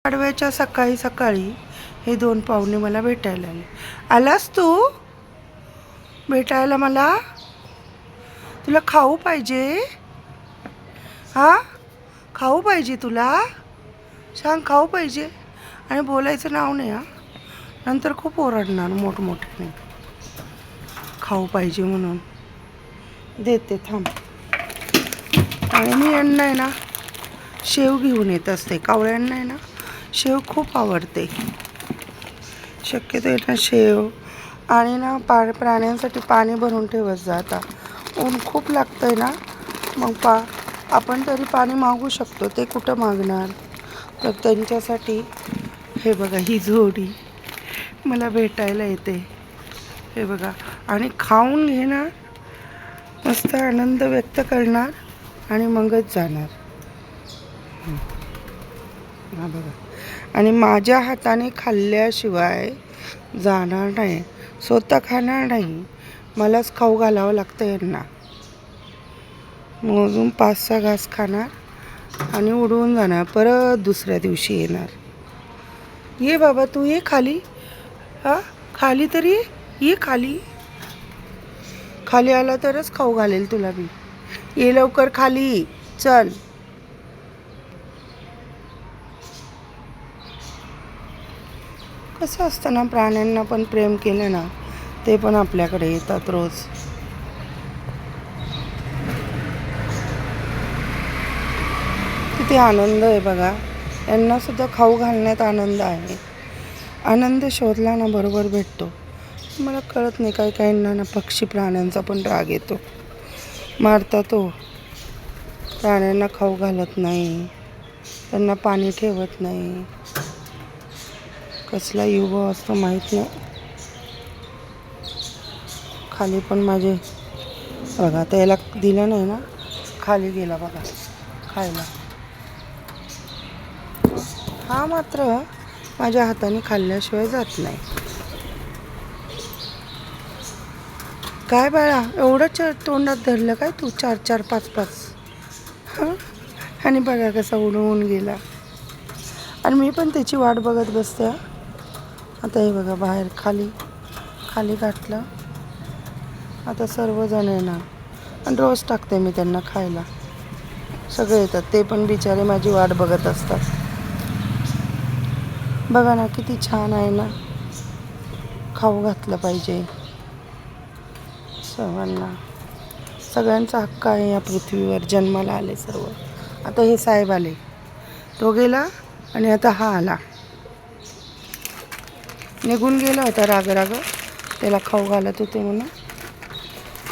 पाडव्याच्या सकाळी सकाळी हे दोन पाहुणे मला भेटायला आले. आलास तू भेटायला मला? तुला खाऊ पाहिजे? हा, खाऊ पाहिजे तुला? सांग, खाऊ पाहिजे? आणि बोलायचं नाव नाही हा, नंतर खूप ओरडणार मोठमोठ्याने. खाऊ पाहिजे म्हणून देते, थांब. आणि मी यांना आहे ना शेव घेऊन येत असते. कावळ्यांना आहे ना शेव खूप आवडते. शक्यतो आहे ना शेव आणि ना प्राण्यांसाठी पाणी भरून ठेवत जा. आता ऊन खूप लागतं आहे ना, मग आपण तरी पाणी मागू शकतो, ते कुठं मागणार. तर त्यांच्यासाठी हे बघा, ही जोडी मला भेटायला येते. हे बघा, आणि खाऊन घेणार, मस्त आनंद व्यक्त करणार आणि मगच जाणार. हा बघा, आणि माझ्या हाताने खाल्ल्याशिवाय जाणार नाही. स्वतः खाणार नाही, मलाच खाऊ घालावं लागतं यांना. अजून 5-6 घास खाणार आणि उडवून जाणार. परत दुसऱ्या दिवशी येणार. ये बाबा, तू ये खाली. हा, खाली तरी ये खाली. खाली आला तरच खाऊ घालेल तुला मी. ये लवकर खाली, चल. कसं असतं ना, प्राण्यांना पण प्रेम केलं ना, ते पण आपल्याकडे येतात रोज. किती आनंद आहे बघा. यांना सुद्धा खाऊ घालण्यात आनंद आहे. आनंद शोधला ना बरोबर भेटतो. मला कळत नाही, काही काहींना ना पक्षी प्राण्यांचा पण राग येतो. मारतात तो, प्राण्यांना खाऊ घालत नाही, त्यांना पाणी ठेवत नाही. कसला युग असतो माहीत नाही. खाली पण माझे बघा, आता याला दिलं नाही ना, खाली गेला बघा खायला. हा मात्र माझ्या हाताने खाल्ल्याशिवाय जात नाही. काय बाळा, एवढं तोंडात धरलं काय तू? 4-4, 5-5. हां, आणि बघा कसा उडवून गेला. आणि मी पण त्याची वाट बघत बसते. आता हे बघा, बाहेर खाली गाठलं. आता सर्वजण येणार आणि रोज टाकते मी त्यांना खायला. सगळे येतात, ते पण बिचारे माझी वाट बघत असतात. बघा ना, किती छान आहे ना. खाऊ घातलं पाहिजे सर्वांना. सगळ्यांचा हक्क आहे या पृथ्वीवर. जन्माला आले सर्व. आता हे साहेब आले, तो गेला आणि आता हा आला. निघून गेला होता राग त्याला खाऊ घालत होते म्हणून.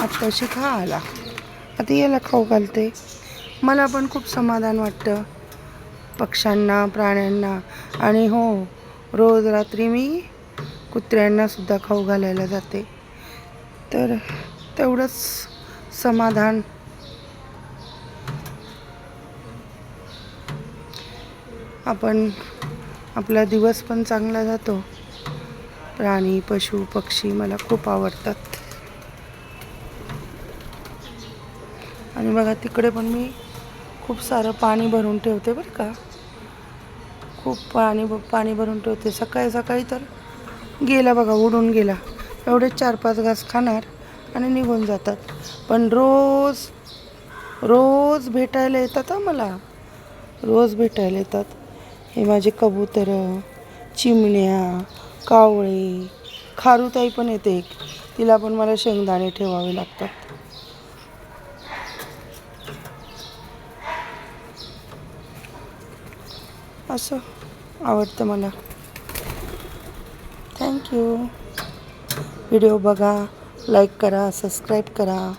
आत्ताशी हा आला, आता याला खाऊ घालते. मला पण खूप समाधान वाटतं पक्ष्यांना, प्राण्यांना. आणि हो, रोज रात्री मी कुत्र्यांना सुद्धा खाऊ घालायला जाते. तर तेवढंच समाधान. आपला दिवस पण चांगला जातो. प्राणी, पशु, पक्षी मला खूप आवडतात. आणि बघा, तिकडे पण मी खूप सारं पाणी भरून ठेवते बरं का. खूप पाणी भरून ठेवते. सकाळी तर गेला बघा, उडून गेला. एवढे 4-5 घास खाणार आणि निघून जातात. पण रोज भेटायला येतात मला. रोज भेटायला येतात. हे माझे कबूतरं, चिमण्या, कावळे, खारुताई पण येते. तिला पण मला शेंगदाणे ठेवावे लागतात. असं आवडतं मला. थँक्यू. व्हिडिओ बघा, लाईक करा, सबस्क्राईब करा.